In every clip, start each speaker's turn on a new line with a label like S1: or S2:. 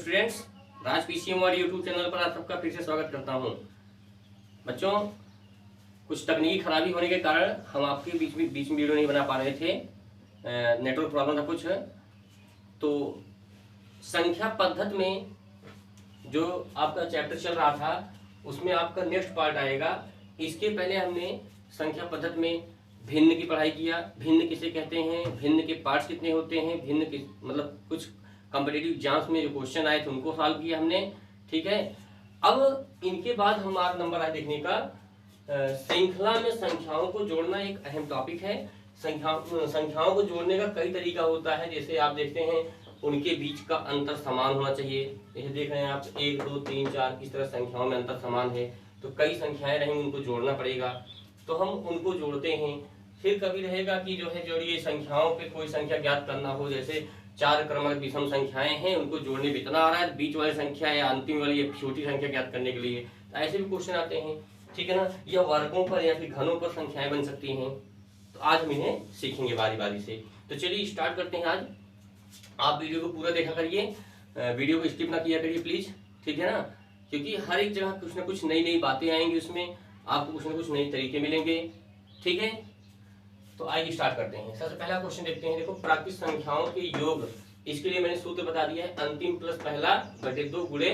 S1: Students, राज PCM और YouTube channel पर आप सबका फिर से स्वागत करता हूं। बच्चों, कुछ तकनीकी खराबी होने के कारण हम आपके बीच में वीडियो नहीं बना पा रहे थे। नेटवर्क प्रॉब्लम था कुछ। तो संख्या पद्धति में जो आपका चैप्टर चल रहा था उसमें आपका नेक्स्ट पार्ट आएगा। इसके पहले हमने संख्या पद्धति में भिन्न की पढ़ाई किया। भिन्न किसे कहते हैं, भिन्न के पार्ट्स कितने होते हैं, भिन्न के मतलब कुछ कॉम्पिटिटिव एग्जाम्स में जो क्वेश्चन आए थे उनको सॉल्व किया हमने। ठीक है, अब इनके बाद हमारा नंबर आए देखने का श्रृंखला में संख्याओं को जोड़ना एक अहम टॉपिक है। संख्याओं को जोड़ने का कई तरीका होता है। जैसे आप देखते हैं उनके बीच का अंतर समान होना चाहिए। जैसे देख रहे हैं आप 1 2 3 4 इस तरह संख्याओं में अंतर समान है, तो कई संख्याएं रहेंगी, उनको जोड़ना पड़ेगा, तो हम उनको जोड़ते हैं। फिर कभी रहेगा कि जो है जोड़िए संख्याओं पे कोई संख्या ज्ञात करना हो, जैसे 4 क्रमांक विषम संख्याएं हैं, उनको जोड़ने में इतना आ रहा है, बीच वाली संख्या या अंतिम वाली या छोटी संख्या ज्ञात करने के लिए, तो ऐसे भी क्वेश्चन आते हैं। ठीक है ना, या वर्गों पर या फिर घनों पर संख्याएं बन सकती हैं। तो आज हम इन्हें सीखेंगे बारी बारी से। तो चलिए स्टार्ट करते हैं आज। आप वीडियो को पूरा देखा करिए, वीडियो को स्किप ना किया करिए प्लीज। ठीक है ना, क्योंकि हर एक जगह कुछ ना कुछ नई नई बातें आएंगी, उसमें आपको कुछ ना कुछ नए तरीके मिलेंगे। ठीक है, तो आइए स्टार्ट करते हैं। सबसे पहला क्वेश्चन देखते हैं। देखो, प्राकृत संख्याओं के योग, इसके लिए मैंने सूत्र बता दिया है, अंतिम प्लस पहला बटे 2 गुणे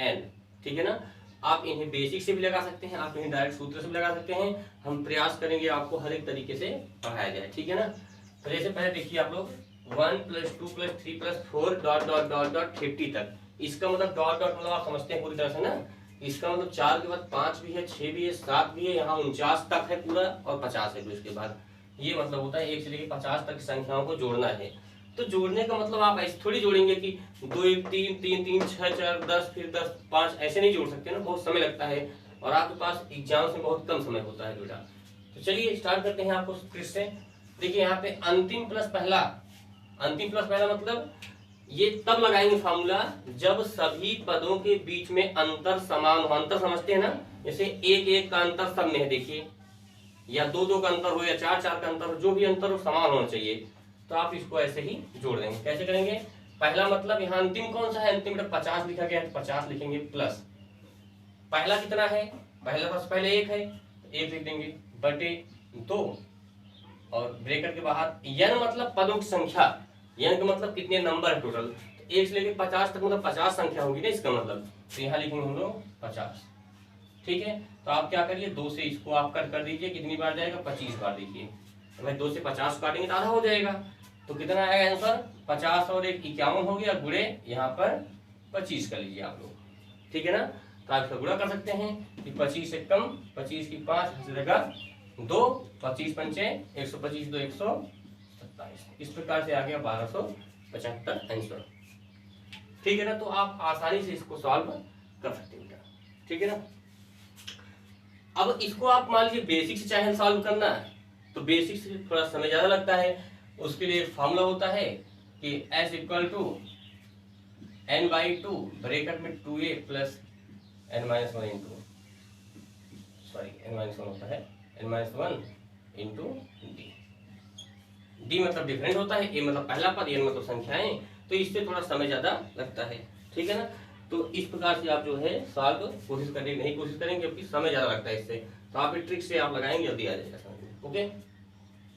S1: n। ठीक है ना, आप इन्हें बेसिक से भी लगा सकते हैं, आप इन्हें डायरेक्ट सूत्र से भी लगा सकते हैं। हम प्रयास करेंगे आपको हर एक तरीके से पढ़ाया जाए। ठीक है ना, तो जैसे पहले देखिए आप लोग 1 + 2 + 3 + 4 ... 50 तक। इसका मतलब डॉट डॉट मतलब आप समझते हैं पूरी तरह से ना। इसका मतलब 4 के बाद 5 भी है, 6 भी है, 7 भी है, यहाँ 49 तक है पूरा, और 50 है। तो इसके बाद ये मतलब होता है 1 से लेकर 50 तक की संख्याओं को जोड़ना है। तो जोड़ने का मतलब आप ऐसे थोड़ी जोड़ेंगे कि 2 1 3 3 3 6 4 10 फिर 10 5, ऐसे नहीं जोड़ सकते ना, बहुत समय लगता है और आपके पास एग्जाम्स में बहुत कम समय होता है बेटा। तो चलिए स्टार्ट करते हैं आपको ट्रिक से। देखिए यहाँ पे अंतिम प्लस पहला, अंतिम प्लस पहला मतलब ये तब लगाएंगे फार्मूला जब सभी पदों के बीच में अंतर समान हो। अंतर समझते हैं ना, जैसे 1 1 का अंतर सब में है देखिए, या 2 2 का अंतर हो या 4 4 का अंतर हो, जो भी अंतर हो समान होना चाहिए। तो आप इसको ऐसे ही जोड़ देंगे। कैसे करेंगे? पहला मतलब यहाँ अंतिम कौन सा है, अंतिम 50 लिखा गया है, 50 लिखेंगे प्लस पहला कितना है, पहला बस पहले 1 है, 1 लिख देंगे बटे 2 और ब्रैकेट के बाहर n मतलब पदों की संख्या, n का मतलब कितने नंबर है टोटल। तो 1 से लेकर 50 तक मतलब 50 संख्या होगी ना इसका मतलब, तो यहाँ लिखेंगे हम लोग 50। ठीक है, तो आप क्या करिए 2 से इसको आप कट कर दीजिए, कितनी बार जाएगा 25 बार। देखिए तो भाई 2 से 50 काटेंगे तो आधा हो जाएगा, तो कितना आएगा आंसर 50 और 1 51 हो गया, गुणे यहाँ पर 25 कर लीजिए आप लोग। ठीक है ना, तो आप इसका गुणा कर सकते हैं कि 25 से कम 25 की 5 जगह 2, 25 पंचे 125 2 127, इस प्रकार से आ गया 1275 आंसर। ठीक है ना, तो आप आसानी से इसको सॉल्व कर सकते हैं। ठीक है ना, अब इसको आप मान लीजिए बेसिक से चाहे सॉल्व करना है तो बेसिक से थोड़ा समय ज्यादा लगता है। उसके लिए फार्मूला होता है कि s = n/2 ब्रैकेट में 2a + n-1 इंटू n-1 होता है n-1 इंटू d। d मतलब डिफरेंट होता है, a मतलब पहला पद, n मतलब संख्याएं, तो इससे थोड़ा समय ज्यादा लगता है। ठीक है ना, तो इस प्रकार से आप जो है सॉल्व कोशिश करने की नहीं कोशिश करेंगे क्योंकि समय ज्यादा लगता है इससे। तो आप इस ट्रिक से आप लगाएंगे जल्दी आ जाएगा समझ में। ओके,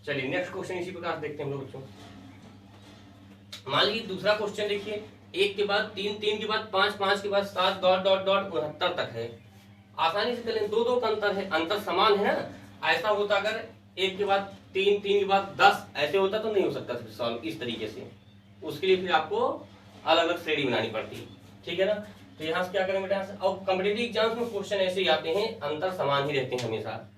S1: चलिए नेक्स्ट क्वेश्चन इसी प्रकार देखते हैं हम लोग बच्चों। मान लीजिए दूसरा क्वेश्चन देखिए, 1 के बाद 3 3 के बाद 5 5 के बाद 7 ... 69 तक है। आसानी से करें, 2 2 का अंतर है, अंतर समान है ना। ऐसा होता अगर 1 के बाद 3 3 के बाद 10 ऐसे होता तो नहीं हो सकता सॉल्व इस तरीके से। उसके लिए फिर आपको अलग अलग श्रेणी बनानी पड़ती। ठीक है ना, तो यहाँ से क्या करेंगे बेटा, और कॉम्पिटिटिव एग्जाम्स में क्वेश्चन ऐसे ही आते हैं, अंतर समान ही रहते हैं हमेशा।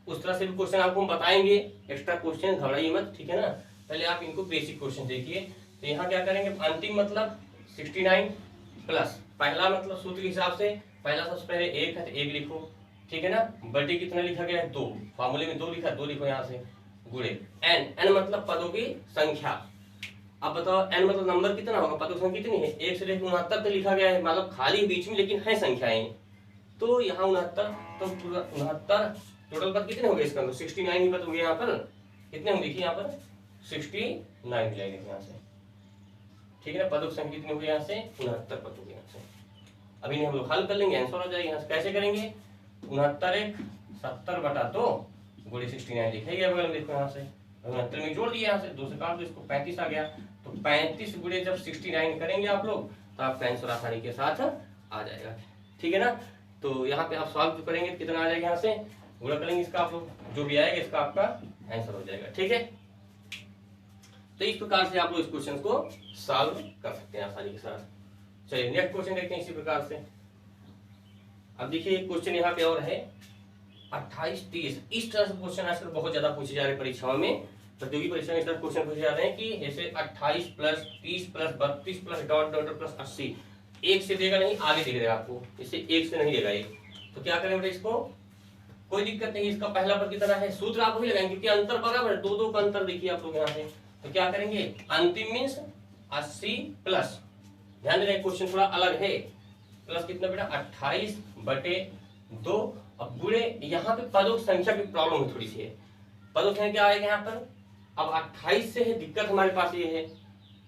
S1: उस तरह से भी क्वेश्चन आपको हम बताएंगे, एक्स्ट्रा क्वेश्चन, घबराइए मत। ठीक है ना, पहले आप इनको बेसिक क्वेश्चन देखिए। तो यहाँ क्या करेंगे, अंतिम मतलब 69 प्लस पहला मतलब सूत्र के हिसाब से पहला सबसे पहले 1 है तो 1 लिखो। ठीक है ना, बटे कितना लिखा गया है 2, फार्मूले में 2 लिखा, 2 लिखो यहाँ से, गुणे n मतलब पदों की संख्या। अब बताओ n मतलब नंबर कितना होगा, पदों की संख्या कितनी है, 1 से लेकर 69 तक लिखा गया है, मतलब खाली बीच में लेकिन है संख्याएं। तो यहाँ 69, तो 69 टोटल पद कितने हो गए इसका, 69 ही पद हो गए। यहाँ पर कितने होंगे देखिए, यहाँ पर 69 मिलेंगे यहाँ से। ठीक है ना। पदों की संख्या कितनी हुई यहाँ से 69 पद हो गए यहाँ से। अभी नहीं हम लोग हल कर लेंगे, आंसर हो जाएगा यहाँ से। कैसे करेंगे, 69 एक 70/2 गुणे 69 लिखा गया बगल में, देखो यहाँ से 69 में जोड़ दिया, यहाँ से 2 से काट दो इसको, 35 आ गया। तो 35 गुणे जब 69 करेंगे आप लोग तो आपका आंसर आसानी के साथ आ जाएगा, ठीक है ना। तो यहाँ पे आप सॉल्व जो करेंगे कितना आ जाएगा, यहाँ से गुणा करेंगे इसका आप लोग, जो भी आएगा इसका आपका आंसर हो जाएगा, ठीक है। तो इस प्रकार से आप लोग इस क्वेश्चन को सॉल्व कर सकते हैं आसानी के साथ। चलिए नेक्स्ट क्वेश्चन देखते हैं इसी प्रकार से। अब देखिए एक क्वेश्चन यहाँ पे और है 28, 30। इस तरह से क्वेश्चन आजकल बहुत ज्यादा पूछे जा रहे हैं परीक्षाओं में, प्रतियोगी परीक्षा में इस तरह क्वेश्चन पूछे जा रहे हैं कि जैसे 28 plus 30 plus 32 plus dot dot plus 80, एक से देगा नहीं, आगे दिख रहा है आपको, इसे एक से नहीं देगा एक, तो क्या करें बेटा इसको, कोई दिक्कत नहीं। इसका पहला पद कितना है, सूत्र आप वही लगाएंगे क्योंकि अंतर बराबर है, दो का अंतर देखिए आप लोग यहाँ से। तो क्या करेंगे, अंतिम मीन्स 80 प्लस, ध्यान देना क्वेश्चन थोड़ा अलग है, प्लस कितना बेटा 28/2। अब गुणे यहाँ पे पदों की संख्या की प्रॉब्लम थोड़ी सी है, पदों की संख्या क्या आएगा यहाँ पर, अब 28 से है दिक्कत हमारे पास ये है,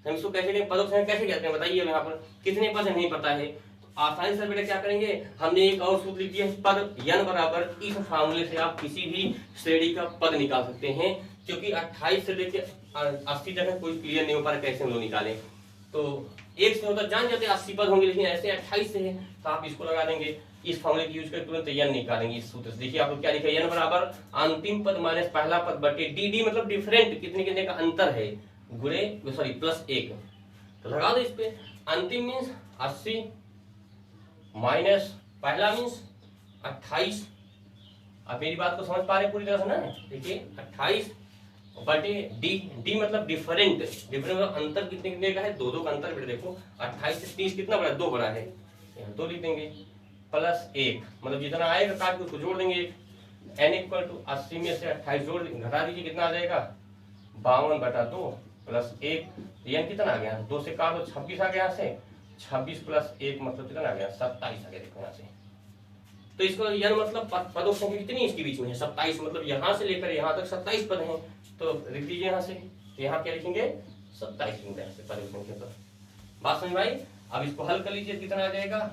S1: हम इसको कैसे करें, पदों की संख्या कैसे कहते हैं बताइए। अब यहाँ पर कितने पद है नहीं पता है, तो आसानी से बेटा क्या करेंगे, हमने एक और सूत्र लिख दिया है, पद n बराबर, इस फार्मूले से आप किसी भी श्रेणी का पद निकाल सकते हैं, क्योंकि 28 से लेके 80 तक कोई क्लियर नहीं हो पा रहा कैसे हम लोग निकालें। तो एक से होता जान जाते 80 पद होंगे, लेकिन ऐसे 28 से है तो आप इसको लगा देंगे, इस फॉर्मूले की यूज करके तुरंत n निकालेंगे इस सूत्र से। देखिए आप लोग क्या लिखा है, n बराबर अंतिम पद माइनस पहला पद बटे dd, मतलब डिफरेंट, कितने कितने का अंतर है, गुणे सॉरी प्लस 1, तो लगा दो इस पे। अंतिम मीन्स 80 माइनस पहला मीन्स 28। आप मेरी बात को समझ पा रहे पूरी तरह से ना, देखिए 28 बटे डी मतलब डिफरेंट, डिफरेंट मतलब अंतर कितने कितने का है, 2 का अंतर बेटा। देखो 28 से 30 कितना बड़ा, 2 बड़ा है, यहाँ 2 लिख देंगे, प्लस 1 मतलब जितना आएगा काट के उसको जोड़ देंगे। n इक्वल टू 80 में से 28 जोड़ घटा दीजिए, कितना आ जाएगा 52/2 प्लस 1, n कितना आ गया, 2 से काट दो 26 आ गया, यहाँ से 26 प्लस 1 मतलब कितना आ गया 27 आ गया, देखो यहाँ से। तो इसको n मतलब पदों की संख्या कितनी इसके बीच में है, 27, मतलब यहाँ से लेकर यहाँ तक 27 पद हैं, तो लिख दीजिए यहाँ से, तो यहाँ क्या लिखेंगे 27 लिखेंगे यहाँ से पदों की संख्या पर। बात समझ में आई। अब इसको हल कर लीजिए, कितना आ जाएगा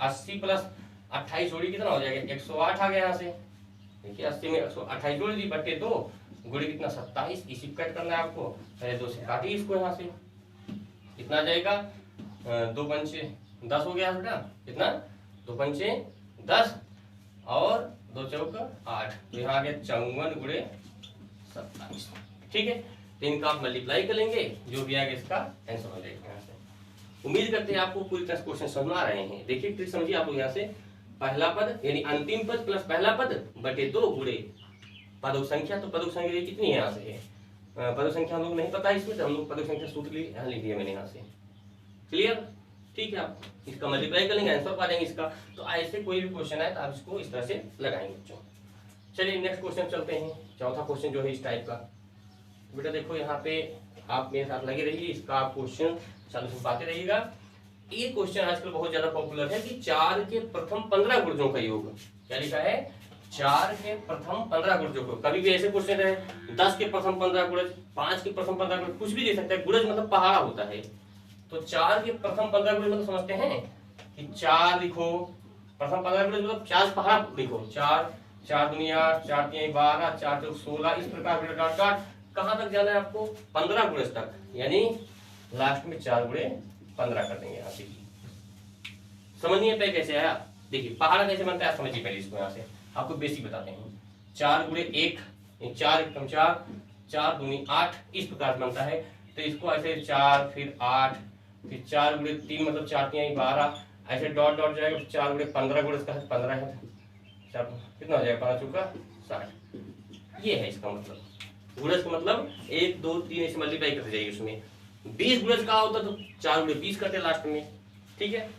S1: 80 प्लस 28 जोड़ी कितना हो जाएगा 108 आ गया यहाँ से। देखिए 80 में 128 जोड़ दी बटे 2 गुणे कितना 27, इसी कट करना है आपको, पहले 2 से काटिए इसको यहाँ से, कितना आ जाएगा 2 पंचे 10 हो गया बेटा, कितना 2 पंचे 10 और 2 चौका 8, तो यहाँ आ गया 54 गुणे 27, ठीक है। तो इनका आप मल्टीप्लाई कर लेंगे, जो भी आएगा इसका आंसर हो जाएगा यहाँ से। उम्मीद करते हैं आपको पूरी तरह क्वेश्चन समझ आ रहे हैं। देखिए ट्रिक समझिए आप लोग यहाँ से, पहला पद यानी अंतिम पद प्लस पहला पद बटे 2 गुणे पदों संख्या, तो पदों संख्या कितनी है यहाँ से है, पदों संख्या हम लोग नहीं पता इसमें, तो हम लोग पदों संख्या सूत्र यहाँ लिख दिया मैंने यहाँ से, क्लियर, ठीक है। आप इसका मल्टीप्लाई कर लेंगे, आंसर पा जाएंगे इसका। तो ऐसे कोई भी क्वेश्चन आए तो आप इसको इस तरह से लगाएंगे बच्चों। चलिए नेक्स्ट क्वेश्चन चलते हैं, चौथा क्वेश्चन जो है इस टाइप का। बेटा देखो यहाँ पे आप मेरे साथ लगे रहिए, इसका आप क्वेश्चन चालू से पाते रहिएगा। ये क्वेश्चन आजकल बहुत ज्यादा पॉपुलर है कि 4 के प्रथम 15 गुणजों का योग, क्या लिखा है 4 के प्रथम 15 गुणजों को। कभी भी ऐसे क्वेश्चन है 10 के प्रथम 15 गुणज, 5 के प्रथम 15 गुणज, कुछ भी दे सकता है, गुणज मतलब पहाड़ा होता है। तो 4 के प्रथम 15 गुणज मतलब समझते हैं कि 4 लिखो, प्रथम 15 गुणज मतलब 4 पहाड़ा लिखो, 4 4 दुनिया 4 3 12 4 चौक 16, इस प्रकार डॉट डॉट कहाँ तक जाना है आपको 15 गुणज तक, यानी लास्ट में 4 गुणे 15 कर देंगे यहाँ से। समझिए पे कैसे आया, देखिए पहाड़ा कैसे बनता है समझिए पहले इसको, यहाँ से आपको बेसिक बताते हैं। 4 गुणे 1, 4 एकम 4, 4 दूनी 8, इस प्रकार बनता है। तो इसको ऐसे 4 फिर 8 फिर 4 गुणे 3 मतलब 4 3 12, ऐसे डॉट डॉट जाएगा, 4 गुणे 15 गुणे इसका 15 है, कितना हो जाएगा 5 चौका 60, ये है इसका मतलब। गुणज का मतलब 1 2 3 ऐसे मल्टीप्लाई करते जाइए, उसमें 20 गुणज का होता तो 4 गुणे 20 करते लास्ट में, ठीक है।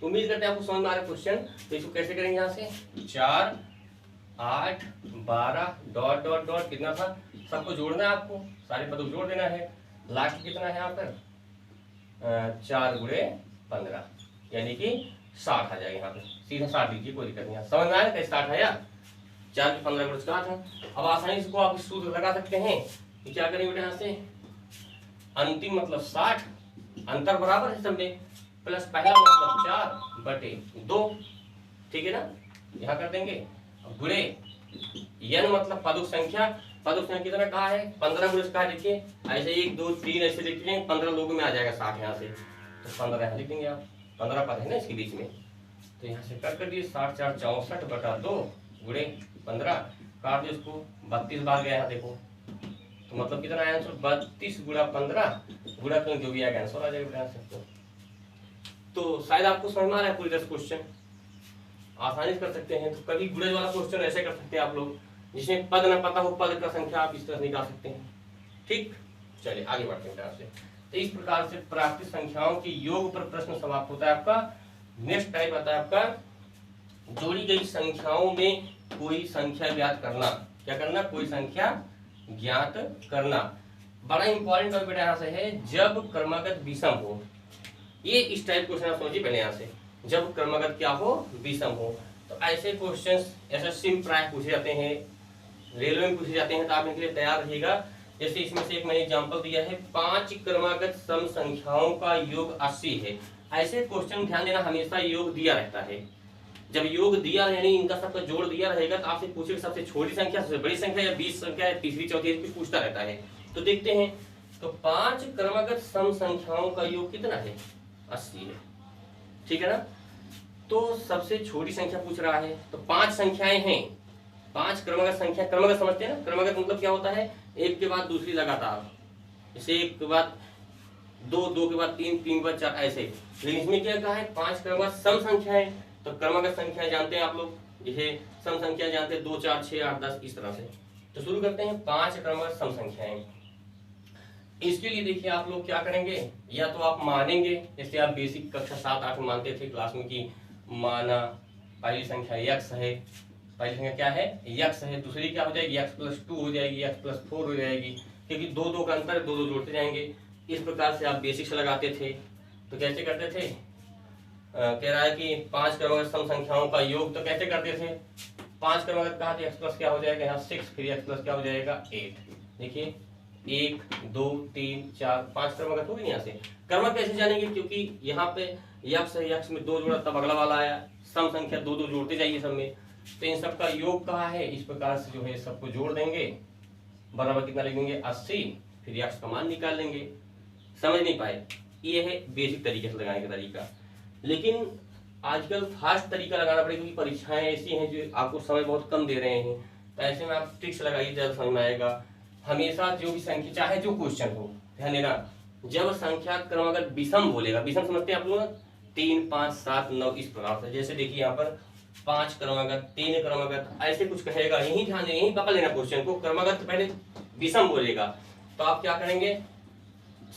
S1: तो उम्मीद करते हैं आपको समझ में आ रहा है क्वेश्चन। तो इसको कैसे करेंगे, यहाँ से 4 8 12 डॉट डॉट डॉट कितना था, सबको जोड़ना है आपको, सारे पदों जोड़ देना है, लास्ट कितना है यहाँ पर 4 गुणे 15 यानी कि 60 आ जाएगा यहाँ पे, सीधा 60 लीजिए, कोई दिक्कत नहीं। समझ में आया कैसे 60 आया, 4 के 15 गुणे 60 था। अब आसानी से इसको आप सूत्र लगा सकते हैं कि क्या करेंगे बेटा, यहाँ से अंतिम मतलब 60 अंतर बराबर है सब में, प्लस पहला मतलब 4/2, ठीक है ना, यहाँ कर देंगे, गुणे n मतलब पदुक संख्या, पदुक संख्या कितना कहा है 15 गुणे कहा है, देखिए ऐसे 1 2 3 ऐसे लिख लेंगे, 15 लोगों में आ जाएगा 60 यहाँ से, तो 15 यहाँ लिख देंगे आप, 15 पद है ना इसके बीच में, तो यहाँ से कट कर दिए 60 4 64/2 गुणे 15, काट दिए उसको 32 बार गया यहाँ देखो, तो मतलब कितना आया आंसर 32 गुणा 15 गुणा जो भी आएगा आंसर आ जाएगा आंसर। तो शायद आपको समझ में आ रहा है पूरी तरह क्वेश्चन, आसानी से कर सकते हैं। तो कभी गुणज वाला क्वेश्चन ऐसे कर सकते हैं आप लोग, जिसमें पद न पता हो, पद का संख्या आप इस तरह निकाल सकते हैं। ठीक, चलिए आगे बढ़ते हैं से। तो इस प्रकार से प्राप्त संख्याओं के योग पर प्रश्न समाप्त होता है आपका। नेक्स्ट टाइप आता है आपका जोड़ी गई संख्याओं में कोई संख्या ज्ञात करना। क्या करना? कोई संख्या ज्ञात करना। बड़ा इंपॉर्टेंट टॉपिक बेटा यहाँ से है, जब क्रमागत विषम हो। ये इस टाइप क्वेश्चन आप समझिए पहले यहाँ से, जब क्रमागत क्या हो? विषम हो। तो ऐसे क्वेश्चंस एसएससी में प्राय पूछे जाते हैं, रेलवे में पूछे जाते हैं, तो आप इनके लिए तैयार रहिएगा। जैसे इसमें से एक मैंने एग्जांपल दिया है, 5 क्रमागत सम संख्याओं का योग 80 है। ऐसे क्वेश्चन ध्यान देना, हमेशा योग दिया रहता है। जब योग दिया यानी इनका सबका जोड़ दिया रहेगा तो आपसे पूछेगा सबसे छोटी संख्या, सबसे बड़ी संख्या, या 20 संख्या, या तीसरी चौथी, कुछ पूछता रहता है। तो देखते हैं, तो 5 क्रमागत सम संख्याओं का योग कितना है? 80 है, ठीक है ना। तो सबसे छोटी संख्या पूछ रहा है, तो 5 संख्याएं हैं, 5 क्रमागत संख्या। क्रमागत समझते हैं ना, क्रमागत मतलब क्या होता है? एक के बाद दूसरी लगातार, जैसे एक के बाद 2, 2 के बाद 3, 3 के बाद 4, ऐसे। लेकिन इसमें क्या कहा है? 5 क्रमागत सम संख्याएं। तो क्रमागत संख्या जानते हैं आप लोग, जैसे सम संख्या जानते हैं 2 4 6 8 10, इस तरह से। तो शुरू करते हैं 5 क्रमागत सम संख्याएं। इसके लिए देखिए आप लोग क्या करेंगे, या तो आप मानेंगे, जैसे आप बेसिक कक्षा 7 8 में मानते थे क्लास में कि माना पहली संख्या x है, पहली संख्या क्या है? x है। दूसरी क्या हो जाएगी? x+2 हो जाएगी, x+4 हो जाएगी, क्योंकि 2 2 का अंतर है, 2 2 जोड़ते जाएंगे। इस प्रकार से आप बेसिक से लगाते थे। तो कैसे करते थे? कह रहा है कि 5 क्रमागत सम संख्याओं का योग, तो कैसे करते थे? 5 क्रमागत कहा था, x+ क्या हो जाएगा यहाँ 6, फिर x+ क्या हो जाएगा 8। देखिए 1 2 3 4 5 क्रमागत हो गई। यहाँ से क्रमागत कैसे जानेंगे? क्योंकि यहाँ पे x है, x में 2 जोड़ा, तब अगला वाला आया। सम संख्या 2 2 जोड़ते जाइए सब में, तो इन सब का योग कहा है। इस प्रकार से जो है सबको जोड़ देंगे, बराबर कितना लिखेंगे 80, फिर x का मान निकाल लेंगे। समझ नहीं पाए? ये है बेसिक तरीके से लगाने का तरीका। लेकिन आजकल फास्ट तरीका लगाना पड़ेगा, क्योंकि परीक्षाएं ऐसी हैं जो आपको समय बहुत कम दे रहे हैं। तो ऐसे में आप ट्रिक्स लगाइए, ज़्यादा समझ में आएगा। हमेशा जो भी संख्या, चाहे जो क्वेश्चन हो, ध्यान देना, जब संख्या क्रमागत विषम बोलेगा, विषम समझते हैं आप लोग, 3 5 7 9, इस प्रकार से। जैसे देखिए यहाँ पर 5 क्रमागत, 3 क्रमागत, ऐसे कुछ कहेगा, यही ध्यान देना, यही पकड़ लेना क्वेश्चन को। क्रमागत पहले विषम बोलेगा, तो आप क्या करेंगे?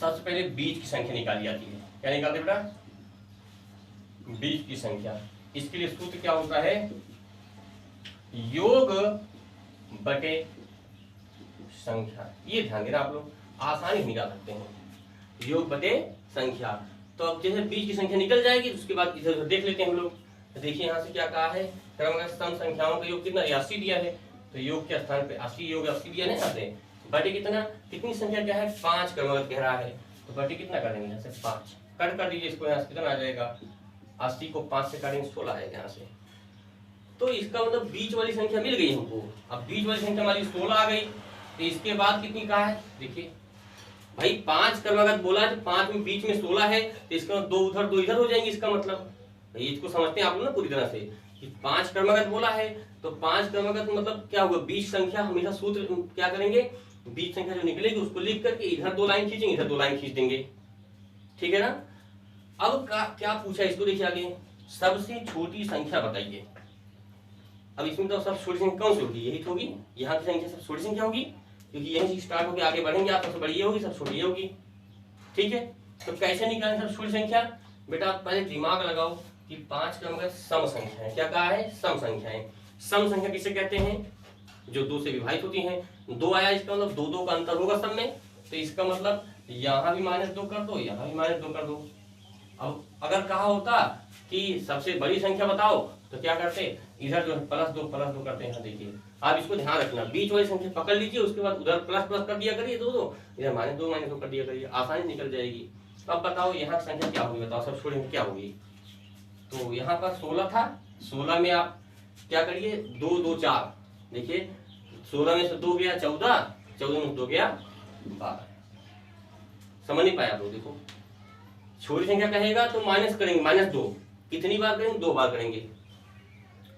S1: सबसे पहले बीच की संख्या निकाली जाती है। क्या निकालते बेटा? बीच की संख्या। इसके लिए सूत्र क्या होता है? योग बटे संख्या। ये ध्यान देना आप लोग, आसानी से निकाल सकते हैं, योग बटे संख्या। तो अब जैसे बीच की संख्या निकल जाएगी, उसके बाद इधर उधर देख लेते हैं हम लोग। तो देखिए यहाँ से क्या कहा है? क्रमागत सम संख्याओं का योग कितना? 80 दिया है, तो योग के स्थान पे 80, योग 80 दिया नहीं आते, बटे कितना? कितनी संख्या क्या है? 5 क्रमागत कह रहा है, तो बटे कितना कर देंगे? यहाँ से 5 कट कर दीजिए इसको, यहाँ से कितना आ जाएगा? 80 को 5 से काटेंगे 16 आएगा यहाँ से। तो इसका मतलब बीच वाली संख्या मिल गई हमको। अब बीच वाली संख्या हमारी 16 आ गई, तो इसके बाद कितनी कहा है? देखिए भाई 5 क्रमागत बोला है, तो 5 में बीच में 16 है, तो इसका 2 उधर 2 इधर हो जाएंगे। इसका मतलब इसको समझते हैं आप लोग ना पूरी तरह से, कि 5 क्रमागत बोला है, तो 5 क्रमागत मतलब क्या होगा? बीच संख्या। हमेशा सूत्र क्या करेंगे? बीच संख्या जो निकलेगी उसको लिख करके इधर 2 लाइन खींचेंगे, इधर 2 लाइन खींच देंगे, ठीक है ना। अब क्या पूछा इसको, देखिए आगे, सबसे छोटी संख्या बताइए। अब इसमें तो सबसे छोटी संख्या कौन सी होगी? यही तो होगी, यहाँ की संख्या सबसे छोटी संख्या होगी, क्योंकि यहीं से स्टार्ट होकर आगे बढ़ेंगे आप, सबसे बड़ी ये होगी, सबसे छोटी ये होगी, ठीक है। तो कैसे निकालें सबसे छोटी संख्या? बेटा आप पहले दिमाग लगाओ कि 5 क्रमागत सम संख्या है। क्या कहा है? सम संख्याएं। सम संख्या किसे कहते हैं? जो 2 से विभाजित होती हैं। 2 आया, इसका मतलब 2 2 का अंतर होगा सब में, तो इसका मतलब यहाँ भी -2 कर दो, यहाँ भी -2 कर दो। अब अगर कहा होता कि सबसे बड़ी संख्या बताओ, तो क्या करते? इधर जो है +2 करते हैं। देखिए आप इसको ध्यान रखना, बीच वाली संख्या पकड़ लीजिए, उसके बाद उधर प्लस कर दिया करिए 2 2, इधर -2 कर दिया करिए, आसानी निकल जाएगी। अब बताओ यहाँ की संख्या क्या होगी, बताओ सब छोड़ेंगे क्या होगी। तो यहाँ पर 16 था, 16 में आप क्या करिए 2 2 4, देखिए 16 में से 2 गया 14, 14 में से 2 गया 12। समझ नहीं पाया आप लोग। देखो छोटी संख्या कहेगा तो माइनस करेंगे, -2 कितनी बार करेंगे, 2 बार करेंगे,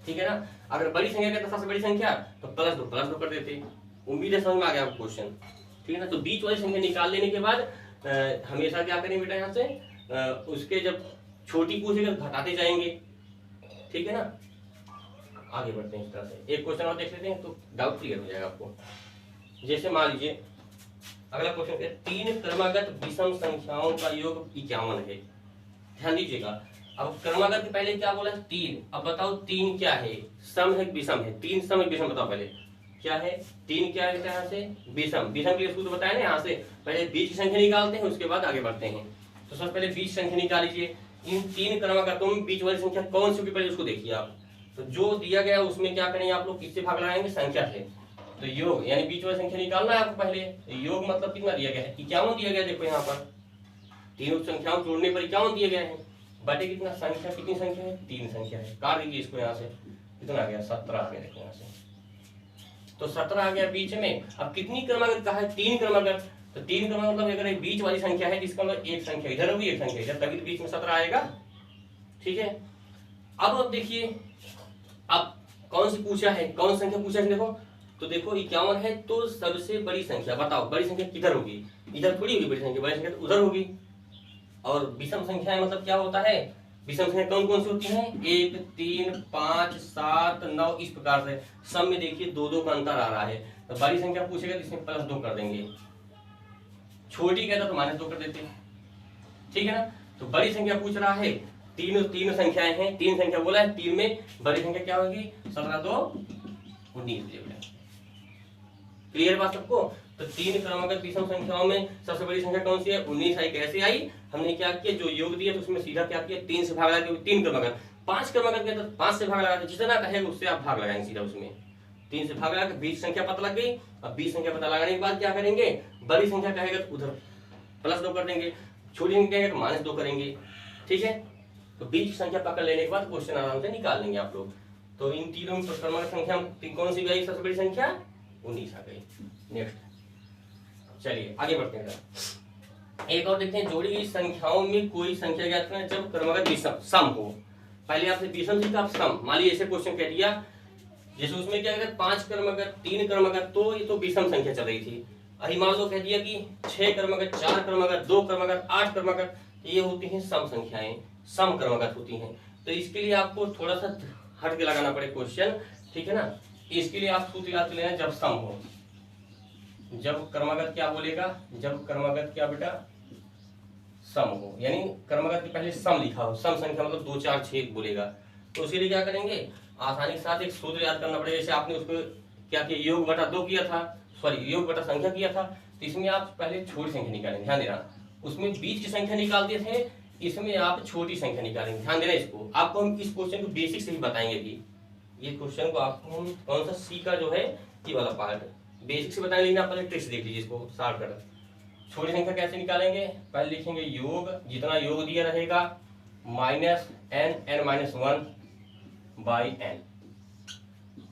S1: ठीक है ना। अगर बड़ी संख्या कहता सबसे बड़ी संख्या तो +2 कर देते। उम्मीद है समझ में आ गया आपको क्वेश्चन, ठीक है ना। तो बीच वाली संख्या निकाल लेने के बाद हमेशा क्या करेंगे बेटा, यहाँ से उसके जब छोटी पूछेगा तो घटाते जाएंगे, ठीक है ना। आगे बढ़ते हैं इस तरह से। एक क्वेश्चन और देख लेते हैं तो डाउट क्लियर हो जाएगा आपको। जैसे मान लीजिए अगला क्वेश्चन है 3 क्रमागत विषम संख्याओं का योग 51 है। ध्यान दीजिएगा, अब क्रमागत के पहले क्या बोला 3। अब बताओ 3 क्या है, सम है विषम है, 3 सम है विषम, बताओ पहले क्या है 3 क्या है यहाँ से विषम। विषम के लिए सूत्र बताया ना, यहाँ से पहले बीच की संख्या निकालते हैं उसके बाद आगे बढ़ते हैं। तो सबसे पहले बीच संख्या निकाल लीजिए। इन 3 क्रमागतों में बीच वाली संख्या कौन सी होगी पहले उसको देखिए आप। तो जो दिया गया उसमें क्या करेंगे आप लोग, किससे भाग लगाएंगे, संख्या से। तो योग यानी बीच वाली संख्या निकालना है आपको पहले। योग मतलब कितना दिया गया है, 51 दिया गया। देखो यहाँ पर तीनों संख्याओं जोड़ने पर 51 दिया गया है, बटे कितना संख्या, कितनी संख्या है 3 संख्या है। काट दीजिए इसको यहाँ से, कितना आ गया 17 आ गया। देखो यहाँ से तो 17 आ गया बीच में। अब कितनी क्रमागत कहा है, 3 क्रमागत। तो 3 क्रमागत मतलब अगर बीच वाली संख्या है जिसका मतलब एक संख्या इधर होगी एक संख्या इधर, तभी तो बीच में 17 आएगा, ठीक है। अब देखिए अब कौन सी पूछा है, कौन संख्या पूछा है, देखो तो देखो 51 है तो सबसे बड़ी संख्या बताओ, बड़ी संख्या किधर होगी, इधर थोड़ी होगी बड़ी संख्या, बड़ी संख्या तो उधर होगी। और विषम संख्या मतलब क्या होता है, विषम संख्या कौन कौन सी होती हैं, 1 3 5 7 9 इस प्रकार से। सब में देखिए 2 का अंतर आ रहा है। तो बड़ी संख्या पूछेगा तो इसमें +2 कर देंगे, छोटी कहता तो -2 कर देते, ठीक है ना। तो बड़ी संख्या पूछ रहा है, तीन संख्याएं हैं, 3 संख्या बोला है, 3 में बड़ी संख्या क्या होगी 17 2 19। क्लियर बात सबको। तो 3 क्रमागत विषम संख्याओं में सबसे बड़ी संख्या कौन सी है, 19 आई। कैसे आई, हमने क्या किया, जो योग दिया तो उसमें सीधा क्या किया 3 से भाग लगा के 3 क्रमागत। 5 क्रमागत के तो 5 से भाग लगा के जितना कहेगा उससे आप भाग लगाएंगे सीधा उसमें। 3 से भाग लगा के 20 संख्या पता लग गई। अब 20 संख्या पता लगाने के बाद क्या करेंगे, बड़ी संख्या कहेगा तो उधर +2 कर देंगे, छोटी संख्या कहेगा तो -2 करेंगे, ठीक है। तो बीच की संख्या पकड़ लेने के बाद क्वेश्चन आराम से निकाल लेंगे आप लोग। तो इन तीनों क्रमागत संख्या कौन सी आई, सबसे बड़ी संख्या 19 आ गई। नेक्स्ट चलिए आगे बढ़ते हैं। एक और देखते हैं, जोड़ी गई संख्याओं में कोई संख्या ज्ञात करें जब क्रमागत विषम सम हो। पहले आपने विषम सीखा, आप सम। मान लीजिए ऐसे क्वेश्चन कह दिया जैसे उसमें क्या कहते 5 क्रमागत 3 क्रमागत, तो ये तो विषम संख्या चल रही थी। अभी मान लो कह दिया कि 6 क्रमागत 4 क्रमागत 2 क्रमागत 8 क्रमागत, ये होती हैं सम संख्याएं, सम क्रमागत होती हैं। तो इसके लिए आपको थोड़ा सा हट के लगाना पड़े क्वेश्चन, ठीक है ना। इसके लिए आप सूत्र याद कर लेना, जब सम हो, जब क्रमागत क्या बोलेगा, जब क्रमागत क्या बेटा सम हो, यानी क्रमागत के पहले सम लिखा हो, सम संख्या मतलब 2 4 6 बोलेगा। तो उसके लिए क्या करेंगे, आसानी के साथ एक सूत्र याद करना पड़ेगा। जैसे आपने उसको क्या किया, योग बटा 2 किया था, सॉरी योग बटा संख्या किया था, तो इसमें आप पहले छोटी संख्या निकालेंगे, ध्यान देना। उसमें बीच की संख्या निकालते थे, इसमें आप छोटी संख्या निकालेंगे, ध्यान देना। इसको आपको हम इस क्वेश्चन को बेसिक से ही बताएंगे कि ये क्वेश्चन को आपको हम कौन सा सी का जो है ये वाला पार्ट बेसिक से बताएंगे, लेकिन आप पहले ट्रिक्स देख लीजिए इसको शॉर्ट कर। छोटी संख्या कैसे निकालेंगे, पहले लिखेंगे योग, जितना योग दिया रहेगा -n(n-1) बाई n,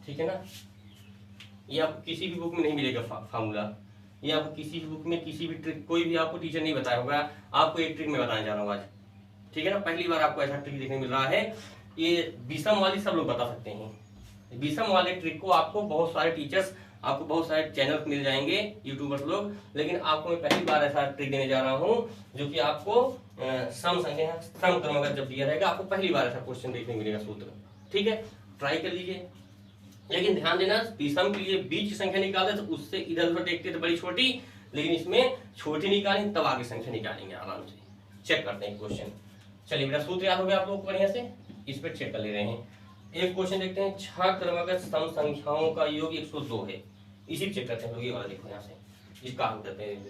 S1: ठीक है ना। ये आपको किसी भी बुक में नहीं मिलेगा फार्मूला, ये आपको किसी भी बुक में किसी भी ट्रिक कोई भी आपको टीचर नहीं बताया होगा। आपको एक ट्रिक में बताने जा रहा हूँ आज, ठीक है ना। पहली बार आपको ऐसा ट्रिक देखने मिल रहा है। ये विषम वाली सब लोग बता सकते हैं, विषम वाले ट्रिक को आपको बहुत सारे टीचर्स, आपको बहुत सारे चैनल मिल जाएंगे यूट्यूबर्स लोग, लेकिन आपको मैं पहली बार ऐसा ट्रिक देने जा रहा हूँ जो कि आपको सम संख्या सम क्रमागत जब दिया रहेगा आपको पहली बार ऐसा क्वेश्चन देखने मिलेगा सूत्र, ठीक है। ट्राई कर लीजिए, लेकिन ध्यान देना विषम के लिए बीच की संख्या निकालते तो उससे इधर उधर देखते तो बड़ी छोटी, लेकिन इसमें छोटी निकालेंगे तब आगे संख्या निकालेंगे आराम से। चेक करते हैं क्वेश्चन। चलिए मेरा सूत्र याद हो गया आप लोग बढ़िया से, इस पर चेक कर ले रहे हैं। एक क्वेश्चन देखते हैं, 6 क्रमागत सम संख्याओं का योग 102 है। इसी चेक करते हैं, ये वाला देखो यहाँ से, इसका हल करते हैं।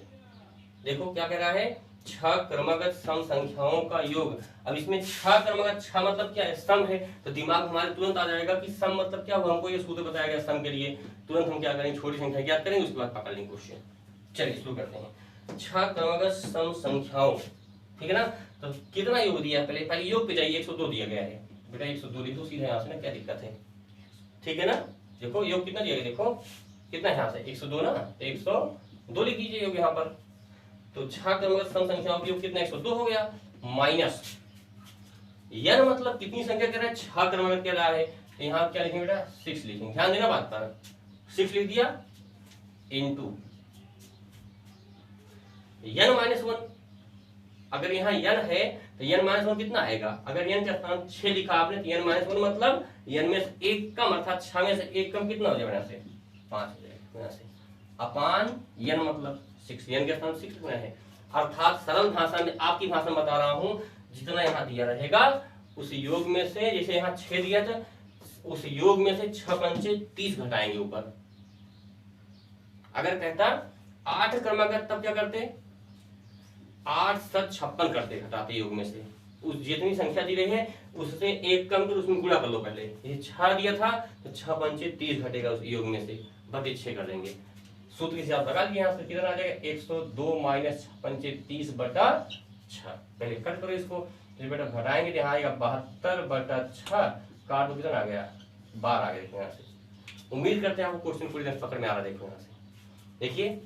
S1: देखो क्या कह रहा है, 6 क्रमागत सम संख्याओं का योग। अब इसमें 6 क्रमागत, 6 मतलब क्या है, सम है, तो दिमाग हमारे तुरंत आ जाएगा कि सम मतलब क्या हुआ। हमको ये सूत्र बताया गया सम के लिए, तुरंत हम क्या करेंगे, छोटी संख्या ज्ञात करेंगे, उसके बाद पकड़ लेंगे क्वेश्चन। चलिए शुरू करते हैं। 6 क्रमागत सम संख्याओं, ठीक है ना। तो कितना योग दिया, पहले पहले योग पे जाइए। 102 दिया गया है बेटा, 102 लिख दो सीधे यहाँ से ना, क्या दिक्कत है, ठीक है ना। देखो योग कितना दिया गया, देखो कितना है यहाँ से 102 ना, तो 102 लिख दीजिए योग यहाँ पर। तो छह क्रमागत सम संख्याओं का योग कितना 102 हो गया, माइनस n मतलब कितनी संख्या कह रहा है, छह क्रमागत कह रहा है, तो यहाँ क्या लिखेंगे बेटा 6 लिखेंगे, ध्यान देना बात पर। 6 लिख दिया इनटू n माइनस 1। अगर यहाँ n है तो n माइनस 1 कितना आएगा, अगर n का स्थान 6 लिखा आपने तो n माइनस 1 मतलब n में से एक कम, अर्थात 6 में से एक कम कितना हो जाएगा यहाँ से 5 हो जाएगा यहाँ से, अपान n मतलब 6, n के स्थान 6 लिखना है। अर्थात सरल भाषा में, आपकी भाषा में बता रहा हूँ, जितना यहाँ दिया रहेगा उस योग में से, जैसे यहाँ 6 दिया था, उस योग में से 6 पंचे 30 घटाएंगे ऊपर। अगर कहता 8 क्रमागत तब क्या करते, 8 7 56 करते, घटाते योग में से, उस जितनी संख्या दी रही है उससे एक कम कर उसमें गुणा कर लो। पहले ये 6 दिया था तो 6 पंचे 30 घटेगा उस योग में से, बटे 6 कर देंगे। सूत्र के हिसाब लगा दिए, यहाँ से कितना आ जाएगा 102 माइनस 6 पंचे 30 बटा 6। पहले कट करो इसको, तो बेटा घटाएंगे तो यहाँ आएगा 72 बटा 6, काट दो कितना आ गया 12 आ गया। देखो यहाँ से, उम्मीद करते हैं आपको क्वेश्चन पूरी तरह पकड़ में आ रहा है। देखो यहाँ से देखिए,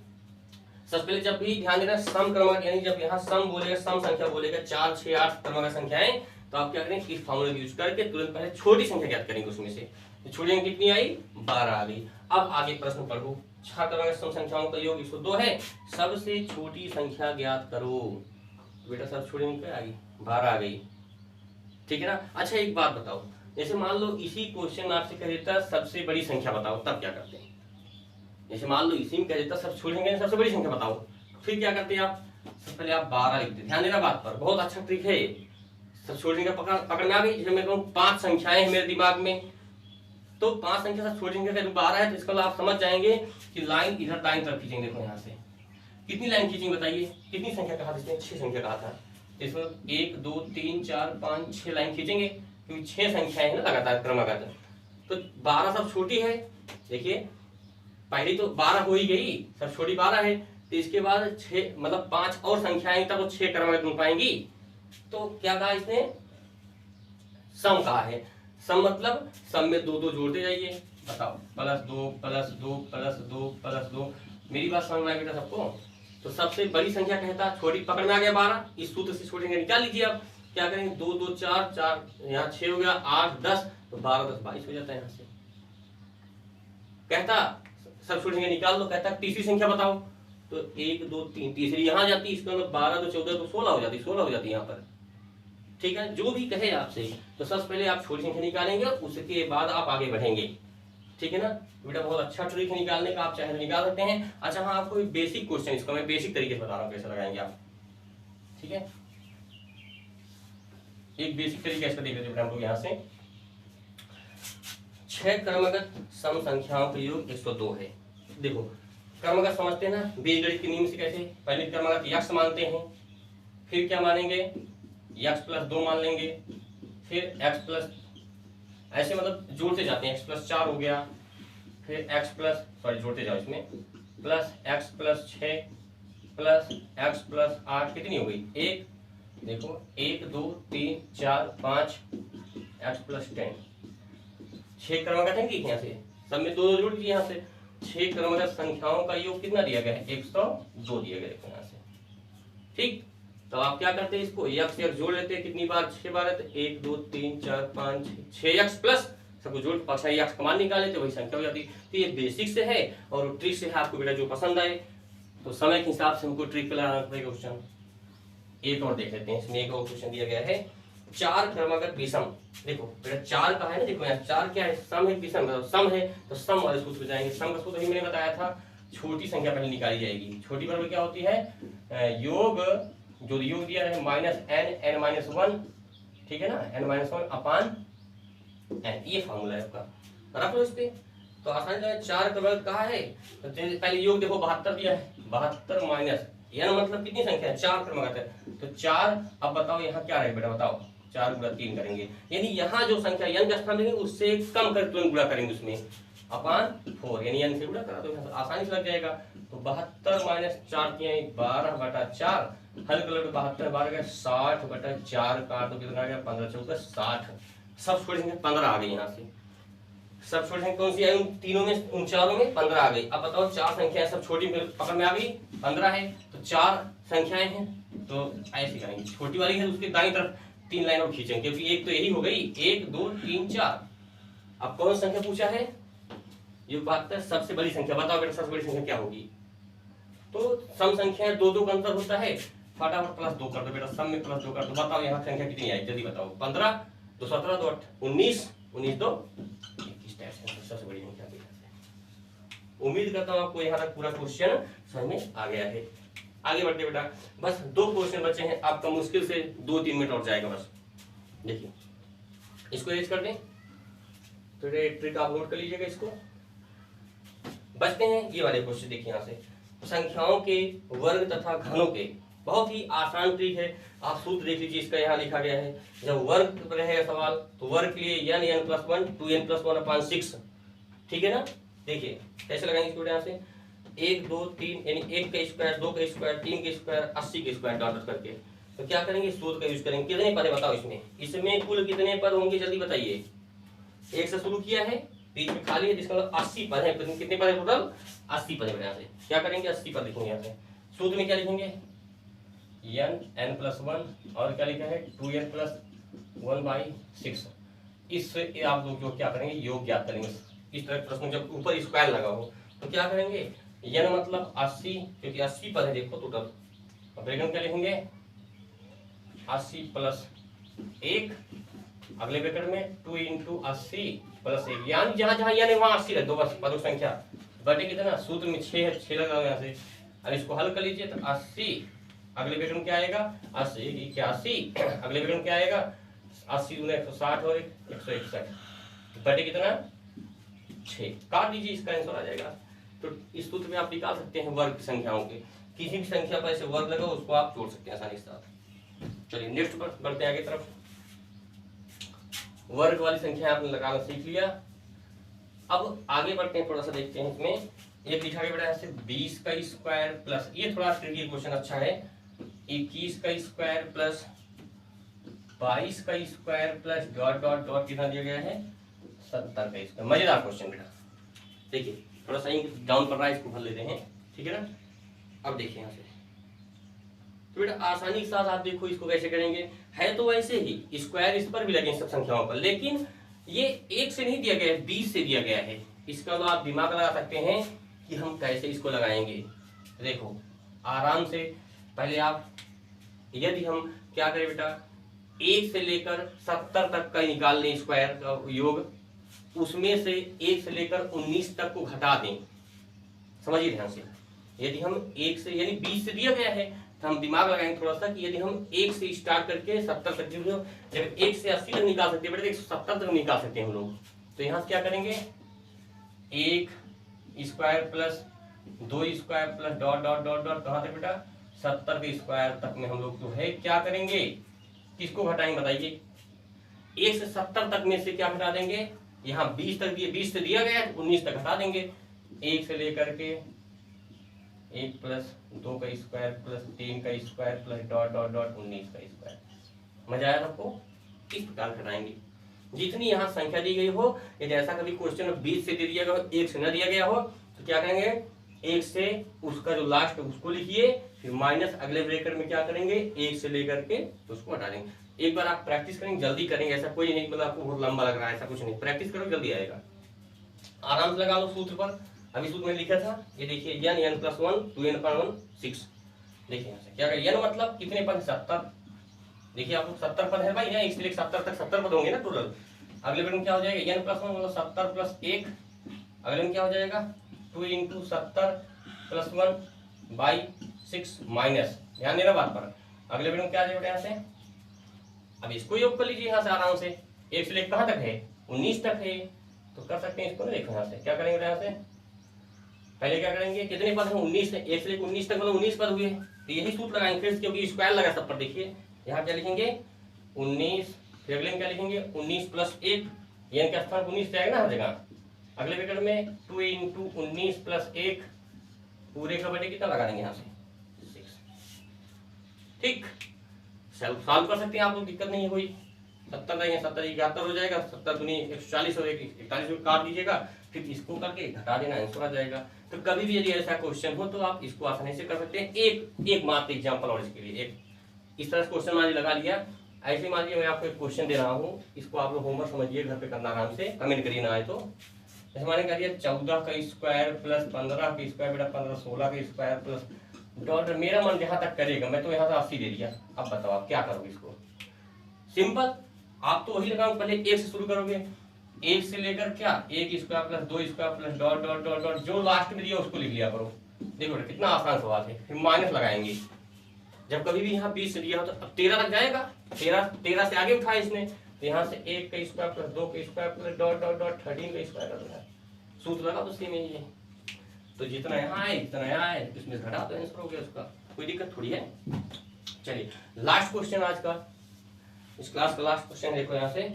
S1: सबसे पहले जब भी ध्यान देना सम क्रमागत, यानी जब यहाँ सम बोलेगा, सम संख्या बोलेगा 4 6 8 क्रमागत संख्याएं, तो आप क्या करेंगे इस फार्मूला यूज करके तुरंत पहले छोटी संख्या ज्ञात करेंगे। उसमें से छोटी संख्या कितनी आई 12 आ गई। अब आगे प्रश्न पढ़ो, 6 क्रमागत सम संख्याओं का योग 102 है, सबसे छोटी संख्या ज्ञात करो। बेटा सब छोटी संख्या आ गई 12 आ गई, ठीक है ना। अच्छा एक बात बताओ, जैसे मान लो इसी क्वेश्चन में आपसे कह देता सबसे बड़ी संख्या बताओ, तब क्या करते हैं। जैसे मान लो इसी में कह देता सब छोटी संख्या सबसे बड़ी संख्या बताओ, फिर क्या करते हैं आप, सबसे पहले आप 12 लिखते। ध्यान देना बात पर, बहुत अच्छा ट्रिक है। सब छोटी संख्या पकड़ में आ गई। जैसे मैं कहूँ 5 संख्याएं हैं मेरे दिमाग में, तो 5 संख्या सब छोटी संख्या 12 है, तो इसका आप समझ जाएंगे कि लाइन इधर दाईं तरफ खींचेंगे। देखो यहाँ से कितनी लाइन खींचेंगे बताइए, कितनी संख्या कहा था इसमें, 6 संख्या कहा था, इसमें 1 2 3 4 5 6 लाइन खींचेंगे, क्योंकि 6 संख्याएं हैं ना लगातार क्रमागत। तो 12 सब छोटी है, देखिए पहली तो 12 हो ही गई, सब छोटी 12 है, तो इसके बाद 6 मतलब 5 और संख्याएं तब वो 6 क्रमागत बन पाएंगी। तो क्या कहा इसने, सम कहा है। सम मतलब सम में 2 2 जोड़ते जाइए, बताओ +2 +2 +2 +2। मेरी बात समझ में आई बेटा सबको। तो सबसे बड़ी संख्या कहता, छोटी पकड़ में आ गया 12, इस सूत्र से छोटी संख्या निकाल लीजिए। आप क्या करेंगे 2 2 4 4, यहाँ 6 हो गया, 8 10, तो 12 10 22 हो जाता है। यहाँ से कहता सब छोटी संख्या निकाल लो, कहता तीसरी संख्या बताओ, तो 1 2 3, तीसरी यहाँ जाती, इसके अंदर 12 2 14 तो 16 हो जाती, 16 हो जाती यहाँ पर, ठीक है। जो भी कहे आपसे, तो सबसे पहले आप छोटी संख्या निकालेंगे, उसके बाद आप आगे बढ़ेंगे, ठीक है ना। बेटा बहुत अच्छा ट्रिक है निकालने का, आप चाहे तो निकाल सकते हैं। अच्छा हाँ, आपको एक बेसिक क्वेश्चन, इसको मैं बेसिक तरीके से बता रहा हूँ कैसे लगाएंगे आप, ठीक है। एक बेसिक तरीका इसका देख लेते हैं हम लोग। यहाँ से 6 क्रमागत सम संख्याओं का योग 102 है। देखो क्रमागत समझते हैं ना बीजगणित के नियम से, कैसे पहले क्रमागत यक्ष मानते हैं, फिर क्या मानेंगे यक्ष +2 मान लेंगे, फिर x प्लस, ऐसे मतलब जोड़ते जाते हैं, x +4 हो गया, फिर जोड़ते जाओ इसमें, प्लस x +6 प्लस x +8 कितनी हो गई 1, देखो 1 2 3 4 5 x +10, 6 क्रमागत है कि यहाँ से सब में 2 जोड़ दीजिए। यहाँ से 6 क्रमागत संख्याओं का योग कितना दिया गया है 102 दिया गया है यहाँ से, ठीक। तो आप क्या करते हैं, इसको यक्ष यक्ष जोड़ लेते हैं, कितनी बार 6 बार है, तो 1 2 3 4 5 6 यक्ष प्लस सबको जोड़ पक्ष यक्ष कमान निकाल लेते, वही संख्या हो जाती। तो ये बेसिक से है और ट्रिक से है, आपको बेटा जो पसंद आए। तो समय के हिसाब से हमको ट्रिक पे लगाना पड़ेगा क्वेश्चन। एक और देख लेते हैं, इसमें एक और क्वेश्चन दिया गया है 4 क्रमागत विषम। देखो बेटा 4 का है ना, देखो यहाँ 4 क्या है, सम है विषम, मतलब सम है तो सम वाले सूत्र पे जाएंगे। सम का सूत्र ही मैंने बताया था, छोटी संख्या पहले निकाली जाएगी। छोटी बराबर क्या होती है, योग, जो योग दिया है -n n-1, ठीक है ना, n-1 अपान n, ये फार्मूला है आपका, रख लो इस पे। तो आसानी से 4 क्रमागत कहा है, तो पहले योग देखो 72 दिया है, 72 माइनस n मतलब कितनी संख्या है 4 क्रमागत है, तो 4। अब बताओ यहाँ क्या रहेगा बेटा, बताओ 4 गुणा 3 करेंगे, यानी यहाँ जो संख्या n का स्थान देंगे उससे कम कर तुरंत गुणा करेंगे उसमें, अपान 4, यानी n से गुणा करा तो आसानी से लग जाएगा। तो 72 माइनस 4 किया 12/4, हल कर लो 72 बार गया 60/4, काट दो कितना आ गया 15 चौका 60। सब छोड़ देंगे 15 आ गई यहाँ से, सब छोड़ देंगे कौन सी आई, तीनों में उन चारों में 15 आ गई। अब बताओ चार संख्याएं सब छोटी पकड़ में आ गई, 15 है तो चार संख्याएं हैं, तो ऐसे करेंगे छोटी वाली है उसके दाईं तरफ 3 लाइन और खींचेंगे, क्योंकि एक तो यही हो गई 1 2 3 4। अब कौन संख्या पूछा है, ये बात है सबसे बड़ी संख्या, बताओ बेटा सबसे बड़ी संख्या क्या होगी। तो सम संख्या 2 का अंतर होता है, फटाफट +2 कर दो बेटा, सम में +2 कर दो। बताओ यहाँ संख्या कितनी आई जल्दी बताओ, 15 2 17 2 19 19 2 21 सबसे बड़ी संख्या। उम्मीद करता हूँ आपको यहाँ तक पूरा क्वेश्चन समझ में आ गया है। आगे बढ़ते बेटा, बस 2 क्वेश्चन बचे हैं, आपका मुश्किल से 2-3 मिनट और जाएगा बस। देखिए इसको एरेंज कर दें, तो ट्रिक आप नोट कर लीजिएगा। इसको बचते हैं ये वाले क्वेश्चन, देखिए यहाँ से संख्याओं के वर्ग तथा घनों के, बहुत ही आसान ट्रिक है। आप सूत्र देख लीजिए, इसका यहाँ लिखा गया है, जब वर्ग पर है सवाल तो वर्ग के लिए n+1 2n+1/6, ठीक है ना। देखिए कैसे लगाएंगे इसको यहाँ से, 1 2 3 यानी 1 का स्क्वायर 2 का स्क्वायर 3 का स्क्वायर 80 का स्क्वायर डॉट करके, तो क्या करेंगे सूत्र का यूज करेंगे। कितने पद है बताओ इसमें, इसमें कुल कितने पद होंगे जल्दी बताइए। 1 से शुरू किया है, बीच में खाली है, जिसका मतलब 80 पद है। कितने पद है टोटल, 80 पद है। यहाँ से क्या करेंगे 80 पद लिखेंगे। यहाँ से सूत्र में क्या लिखेंगे, n+1 और क्या लिखा है 2n+1/6। इससे आप लोग जो क्या करेंगे योग ज्ञात करेंगे। इस तरह प्रश्न जब ऊपर स्क्वायर लगा हो तो क्या करेंगे, n मतलब 80, क्योंकि 80 पद है देखो टोटल। ब्रैकेट क्या लिखेंगे 80 + 1, अगले ब्रैकेट में 2 × 80 + 1, यानी जहां जहां n है वहां 80 रख दो बस, पदों संख्या बटे कितना, सूत्र में 6 है, 6 लगा यहाँ से। अब इसको हल कर लीजिए तो 80, अगले ब्रैकेट में क्या आएगा 80 81, अगले ब्रैकेट में क्या आएगा 80 × 160 और 161 बटे कितना 6, काट दीजिए, इसका आंसर आ जाएगा। तो इस सूत्र में आप निकाल सकते हैं वर्ग संख्याओं के, किसी भी संख्या पर ऐसे वर्ग लगा उसको आप जोड़ सकते हैं आसानी के साथ। चलिए नेक्स्ट पर बढ़ते हैं आगे तरफ। वर्ग वाली संख्या आपने लगाना सीख लिया, अब आगे बढ़ते हैं, थोड़ा सा देखते हैं। इसमें एक लिखा गया बेटा ऐसे 20 का स्क्वायर प्लस, ये थोड़ा ट्रिकी क्वेश्चन अच्छा है, 21 का स्क्वायर प्लस 22 का square plus dot dot dot कितना दिया गया है 70 का स्क्वायर। मजेदार क्वेश्चन बेटा, देखिए थोड़ा सा डाउन पड़ रहा है, इसको भर लेते हैं, ठीक है ना। अब देखिए यहाँ से तो बेटा आसानी के साथ आप देखो इसको कैसे करेंगे। है तो वैसे ही स्क्वायर इस पर भी लगे सब संख्याओं पर, लेकिन ये 1 से नहीं दिया गया है 20 से दिया गया है। इसका तो आप दिमाग लगा सकते हैं कि हम कैसे इसको लगाएंगे। देखो आराम से पहले आप, यदि हम क्या करें बेटा 1 से लेकर 70 तक का निकाल लें स्क्वायर का योग, उसमें से 1 से लेकर 19 तक को घटा दें। समझिए ध्यान से, यदि हम 1 से यानी 20 से दिया गया है तो हम दिमाग लगाएंगे थोड़ा सा कि यदि हम 1 से स्टार्ट करके 70 तक, जब 1 से 80 तक निकाल सकते हैं बेटा 170 तक निकाल सकते हैं हम लोग। तो यहाँ से क्या करेंगे 1 square plus 2 square plus dot dot dot dot कहाँ तक बेटा 70 के स्क्वायर तक में हम लोग जो है क्या करेंगे, किसको घटाएंगे बताइए। 1 से 70 तक में से क्या घटा देंगे, यहाँ 20 तक दिए, 20 से दिया गया 19 तक घटा देंगे। 1 से लेकर के 1 प्लस 2 का स्क्वायर प्लस 3 का square plus dot dot dot 19 का स्क्वायर। मजा आया सबको, इस प्रकार घटाएंगे जितनी यहाँ संख्या दी गई हो। यदि ऐसा कभी क्वेश्चन 20 से दे दिया गया हो 1 से न दिया गया हो तो क्या करेंगे 1 से उसका जो लास्ट उसको लिखिए, फिर माइनस अगले ब्रैकेट में क्या करेंगे 1 से लेकर के उसको हटा देंगे। एक बार आप प्रैक्टिस करेंगे, जल्दी करेंगे, ऐसा कोई नहीं मतलब आपको बहुत लंबा लग रहा है, ऐसा कुछ नहीं, प्रैक्टिस करो जल्दी आएगा। आराम से लगा लो सूत्र पर, अभी सूत्र में लिखा था ये देखिए n+1 2n/6। देखिए यहाँ से क्या करें, n मतलब कितने पद 70, देखिए आप लोग 70 पद है भाई, यहाँ 1 से लेकर 70 तक 70 पद होंगे ना टोटल। अगले ब्रैकेट में क्या हो जाएगा n+1 मतलब 70 + 1, अगले में क्या हो जाएगा 2 × 70 + 1/6 माइनस, ध्यान देना बात पर। अगले ब्रैकेट में क्या आ जाएगा यहाँ से, अब इसको योग कर लीजिए यहाँ से आराम से। 1 से लेकर कहाँ तक है 19 तक है, तो कर सकते हैं इसको ना। देखो यहाँ से क्या करेंगे यहाँ से, पहले क्या करेंगे कितने पद हैं 19 है, 1 से लेकर 19 तक मतलब 19 पद हुए, तो यही सूत्र लगाएंगे फिर, क्योंकि स्क्वायर लगा सब पर। देखिए यहाँ क्या लिखेंगे 19, फिर अगले में क्या लिखेंगे 19 + 1, n के स्थान 19 जाएगा ना हर जगह, अगले ब्रैकेट में 2 इंटू 19 प्लस 1 पूरे का बटे कितना लगा देंगे यहाँ से 6। ठीक, सॉल्व कर सकते हैं आप लोग, दिक्कत नहीं है कोई। 70 रहेंगे, 70 71 हो जाएगा, 70 दूनी 140 हो जाएगी, 41 को काट दीजिएगा, फिर इसको करके घटा देना, आंसर आ जाएगा। तो कभी भी यदि ऐसा क्वेश्चन हो तो आप इसको आसानी से कर सकते हैं। एक मात्र एग्जांपल और इसके लिए एक इस तरह से क्वेश्चन मान लगा लिया। ऐसे मान लीजिए मैं आपको एक क्वेश्चन दे रहा हूँ, इसको आप लोग होमवर्क समझिए, घर पे करना आराम से, कमेंट करिए ना आए तो। जैसे मैंने कह दिया 14 का स्क्वायर प्लस 15 का स्क्वायर बेटा 15 16 का स्क्वायर प्लस डॉट, मेरा मन जहां तक करेगा, मैं तो यहाँ से 80 दे दिया। अब बताओ आप क्या करोगे इसको? सिंपल, आप तो वही लगाओ, पहले 1 से शुरू करोगे, 1 से लेकर क्या 1 square plus 2 square plus dot dot dot dot, जो लास्ट में दिया उसको लिख लिया करो। देखो कितना आसान सवाल है। फिर माइनस लगाएंगे, जब कभी भी यहाँ 20 से दिया हो तो अब 13 तक जाएगा, 13 से आगे उठाया इसने, तो यहाँ से 1 का स्क्वायर प्लस 2 का square plus dot dot dot 13 का स्क्वायर कर देना। सूत्र लगा तो सेम ही है, तो जितना यहाँ आए जितना यहाँ आए इसमें घटा तो आंसर हो गया उसका, कोई दिक्कत थोड़ी है। चलिए लास्ट क्वेश्चन आज का, इस क्लास का लास्ट क्वेश्चन देखो यहाँ से।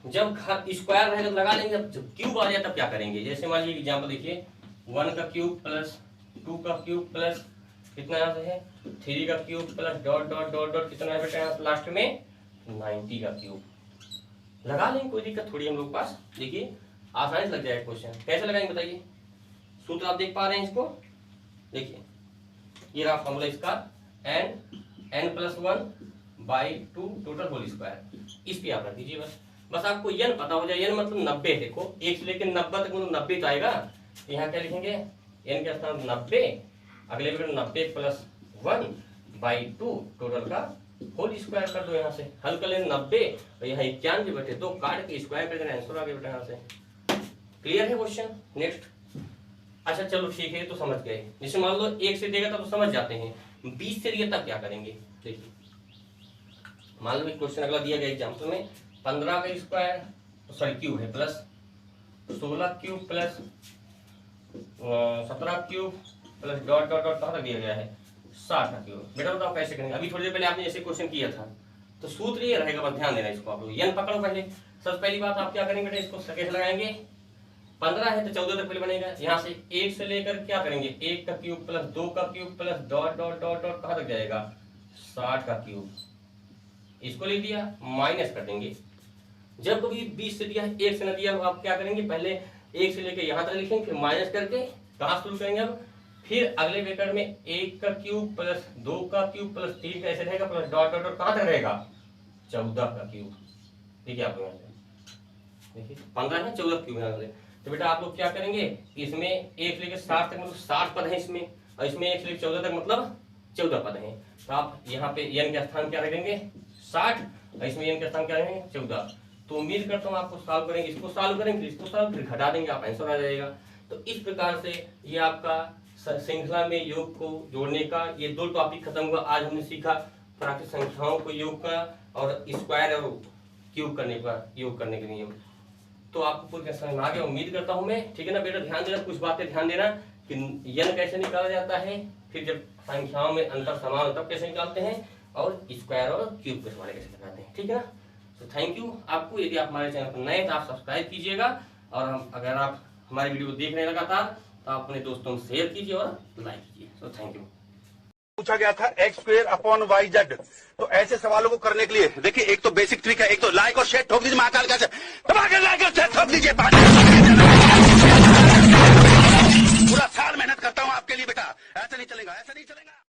S1: जब स्क्वायर रहेगा तो लगा लेंगे, जब क्यूब आ जाए तब क्या करेंगे? जैसे मान लीजिए एग्जाम्पल देखिए, 1 का क्यूब प्लस 2 का क्यूब प्लस कितना यहाँ से है 3 का cube plus dot dot dot dot कितना है बेटा यहाँ लास्ट में 90 का क्यूब। लगा लेंगे, कोई दिक्कत थोड़ी हम लोग पास। देखिए आसानी से लग जाएगा क्वेश्चन। कैसे लगाएंगे बताइए? सूत्र आप देख पा रहे हैं इसको, देखिए ये रहा फॉर्मूला इसका, n plus 1/2 total whole square. इस पे आप रख दीजिए बस आपको n पता हो जाए। n मतलब 90, देखो 1 से लेकर 90 तक मतलब 90 तो आएगा, तो यहाँ क्या लिखेंगे n के स्थान 90, अगले में 90 प्लस 1/2 टोटल का होल स्क्वायर कर दो। यहाँ से हल कर लें 90 और यहाँ 91 बटे 2 काट के स्क्वायर कर देना, आंसर आ गया बेटा यहाँ से। क्लियर है क्वेश्चन? नेक्स्ट। अच्छा चलो ठीक है, तो समझ गए। जैसे मान लो 1 से देगा तब तो समझ जाते हैं, 20 से दिया तब क्या करेंगे? देखिए मान लो क्वेश्चन अगला दिया गया एग्जाम्पल में 15 का स्क्वायर सॉरी क्यूब है plus 16 cube plus 17 cube plus dot dot dot कहाँ तक दिया गया है 60 का क्यूब। बेटा बताओ कैसे करेंगे? अभी थोड़ी देर पहले आपने ऐसे क्वेश्चन किया था, तो सूत्र ये रहेगा, बस ध्यान देना इसको आप लोग। n पकड़ो पहले। सबसे पहली बात आप क्या करेंगे बेटा, इसको कैसे लगाएंगे? 15 है तो 14 तक पहले बनेगा। यहाँ से 1 से लेकर क्या करेंगे 1 का क्यूब प्लस 2 का cube plus dot dot dot dot कहाँ तक जाएगा 60 का क्यूब। इसको लिख दिया, माइनस कर देंगे। जब कभी 20 से दिया 1 से न दिया, आप क्या करेंगे पहले 1 से लेकर यहाँ तक लिखेंगे, फिर माइनस करके कहाँ शुरू करेंगे अब, फिर अगले ब्रैकेट में 1 का क्यूब प्लस 2 का क्यूब प्लस 3 का ऐसे रहेगा प्लस डॉट डॉट डॉट कहाँ तक रहेगा 14 का क्यूब। देखिए आप लोग देखिए 15 है 14 क्यूब है। तो बेटा आप लोग क्या करेंगे, इसमें 1 लेकर 60 तक मतलब 60 पद है इसमें, और इसमें 1 से लेकर 14 तक मतलब 14 पद है। तो आप यहाँ पे n का स्थान क्या रखेंगे 60 और इसमें n का स्थान क्या रखेंगे 14। तो उम्मीद करता हूँ आपको सॉल्व करेंगे, इसको सॉल्व करेंगे, इसको सॉल्व फिर घटा देंगे, आप आंसर आ जाएगा। तो इस प्रकार से ये आपका श्रृंखला में योग को जोड़ने का ये 2 टॉपिक खत्म हुआ। आज हमने सीखा प्राकृतिक संख्याओं को योग का और स्क्वायर और क्यूब करने का, योग करने के नियम। तो आपको पूरी समझ में आ गया उम्मीद करता हूं मैं, ठीक है ना बेटा? ध्यान देना, कुछ बातें ध्यान देना कि n कैसे निकाला जाता है, फिर जब संख्याओं में अंतर समान तब कैसे निकालते हैं, और स्क्वायर और क्यूब के सवाल कैसे लगाते हैं, ठीक है ना? तो थैंक यू आपको। यदि आप हमारे चैनल पर नए तो आप सब्सक्राइब कीजिएगा, और अगर आप हमारी वीडियो देख रहे हैं लगातार तो आप अपने दोस्तों में शेयर कीजिए और लाइक कीजिए। तो थैंक यू।
S2: पूछा गया था x² तो ऐसे सवालों को करने के लिए देखिए, एक तो बेसिक ट्रिक है, एक तो लाइक और शेयर ठोक दीजिए, महाकाल का दबा के लाइक और शेयर ठोक दीजिए। पूरा साल मेहनत करता हूं आपके लिए बेटा, ऐसा नहीं चलेगा, ऐसा नहीं चलेगा।